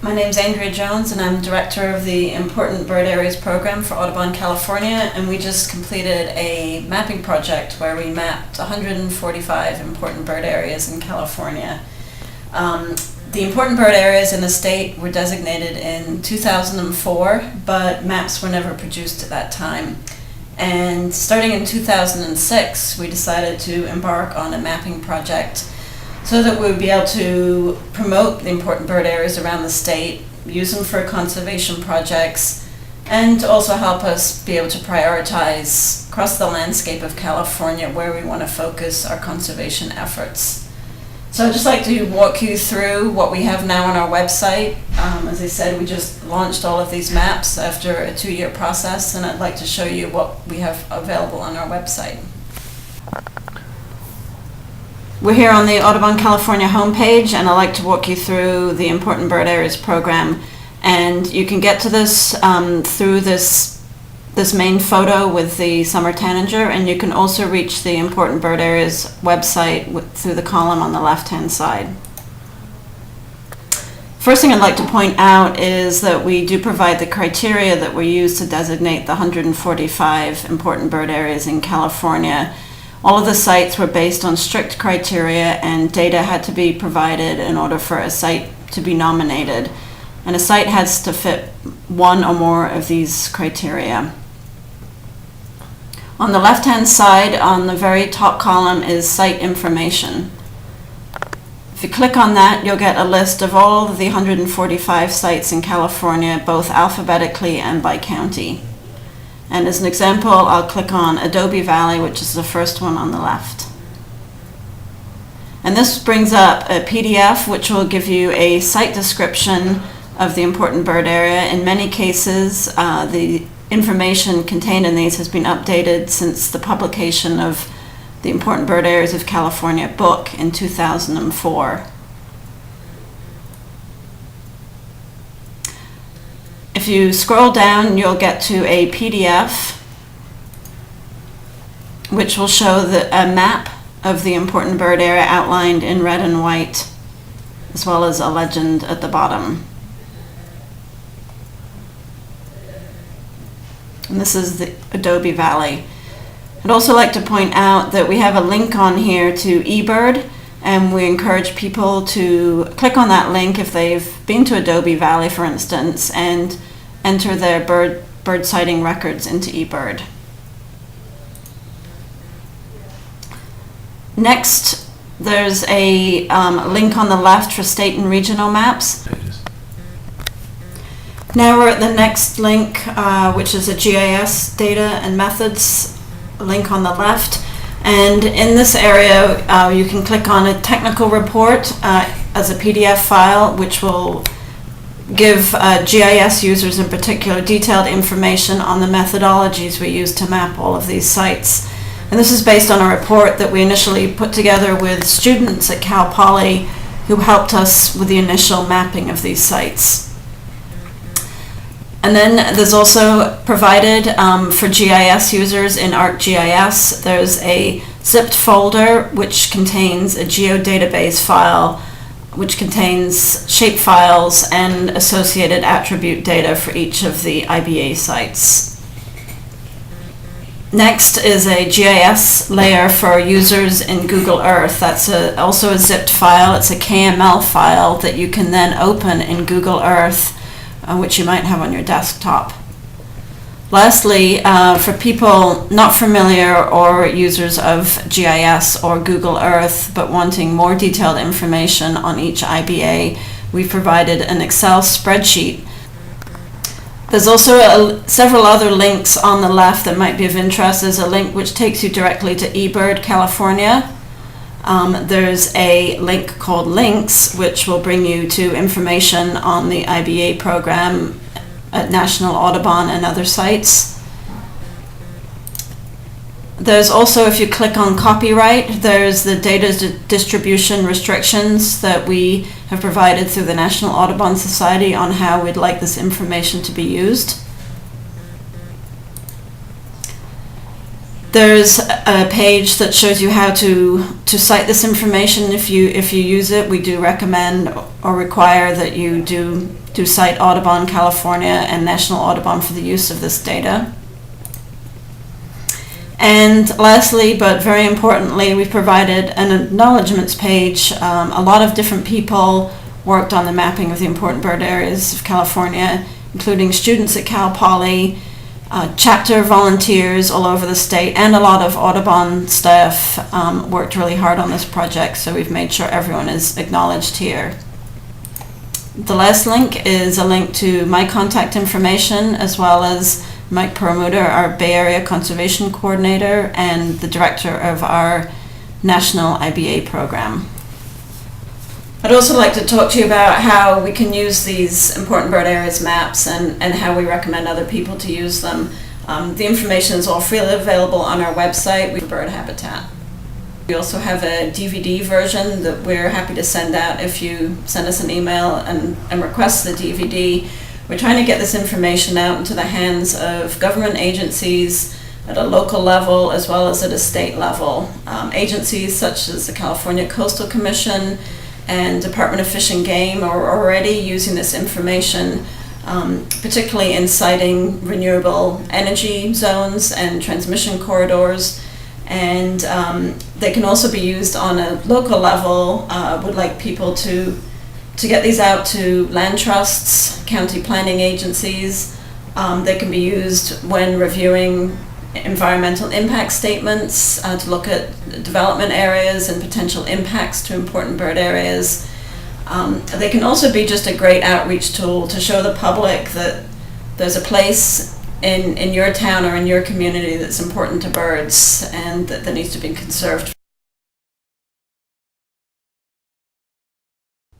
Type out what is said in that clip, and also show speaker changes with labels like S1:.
S1: My name's Andrea Jones, and I'm director of the Important Bird Areas program for Audubon California, and we just completed a mapping project where we mapped 145 important bird areas in California. The important bird areas in the state were designated in 2004, but maps were never produced at that time. And starting in 2006, we decided to embark on a mapping project so that we would be able to promote the important bird areas around the state, use them for conservation projects, and also help us be able to prioritize across the landscape of California where we want to focus our conservation efforts. So I'd just like to walk you through what we have now on our website. As I said, we just launched all of these maps after a 2-year process, and I'd like to show you what we have available on our website. We're here on the Audubon California homepage, and I'd like to walk you through the Important Bird Areas program. And you can get to this through this main photo with the summer tanager, and you can also reach the Important Bird Areas website through the column on the left-hand side. First thing I'd like to point out is that we do provide the criteria that were used to designate the 145 important bird areas in California. All of the sites were based on strict criteria, and data had to be provided in order for a site to be nominated. And a site has to fit one or more of these criteria. On the left-hand side, on the very top column, is site information. If you click on that, you'll get a list of all of the 145 sites in California, both alphabetically and by county. And as an example, I'll click on Adobe Valley, which is the first one on the left. And this brings up a PDF which will give you a site description of the important bird area. In many cases, the information contained in these has been updated since the publication of the Important Bird Areas of California book in 2004. If you scroll down, you'll get to a PDF which will show a map of the important bird area outlined in red and white, as well as a legend at the bottom. And this is the Adobe Valley. I'd also like to point out that we have a link on here to eBird, and we encourage people to click on that link if they've been to Adobe Valley, for instance, and enter their bird sighting records into eBird. Next, there's a link on the left for state and regional maps. Now we're at the next link, which is a GIS data and methods link on the left. And in this area, you can click on a technical report as a PDF file, which will give GIS users in particular detailed information on the methodologies we use to map all of these sites. And this is based on a report that we initially put together with students at Cal Poly who helped us with the initial mapping of these sites. And then there's also provided for GIS users in ArcGIS, there's a zipped folder which contains a geodatabase file which contains shape files and associated attribute data for each of the IBA sites. Next is a GIS layer for users in Google Earth. That's also a zipped file. It's a KML file that you can then open in Google Earth, which you might have on your desktop. Lastly, for people not familiar or users of GIS or Google Earth but wanting more detailed information on each IBA, we've provided an Excel spreadsheet. There's also several other links on the left that might be of interest. There's a link which takes you directly to eBird California. There's a link called Links, which will bring you to information on the IBA program at National Audubon and other sites. There's also, if you click on copyright, there's the data distribution restrictions that we have provided through the National Audubon Society on how we'd like this information to be used. There's a page that shows you how to cite this information if you use it. We do recommend or require that you do do cite Audubon California and National Audubon for the use of this data. And lastly, but very importantly, we provided an acknowledgements page. A lot of different people worked on the mapping of the important bird areas of California, including students at Cal Poly, chapter volunteers all over the state, and a lot of Audubon staff worked really hard on this project, so we've made sure everyone is acknowledged here. The last link is a link to my contact information, as well as Mike Perlmutter, our Bay Area Conservation Coordinator and the director of our National IBA program. I'd also like to talk to you about how we can use these important bird areas maps and how we recommend other people to use them. The information is all freely available on our website, Bird Habitat. We also have a DVD version that we're happy to send out if you send us an email and request the DVD. We're trying to get this information out into the hands of government agencies at a local level as well as at a state level. Agencies such as the California Coastal Commission and Department of Fish and Game are already using this information, particularly in citing renewable energy zones and transmission corridors. And they can also be used on a local level. Would like people to get these out to land trusts, county planning agencies. They can be used when reviewing environmental impact statements to look at development areas and potential impacts to important bird areas. They can also be just a great outreach tool to show the public that there's a place in your town or in your community that's important to birds and that needs to be conserved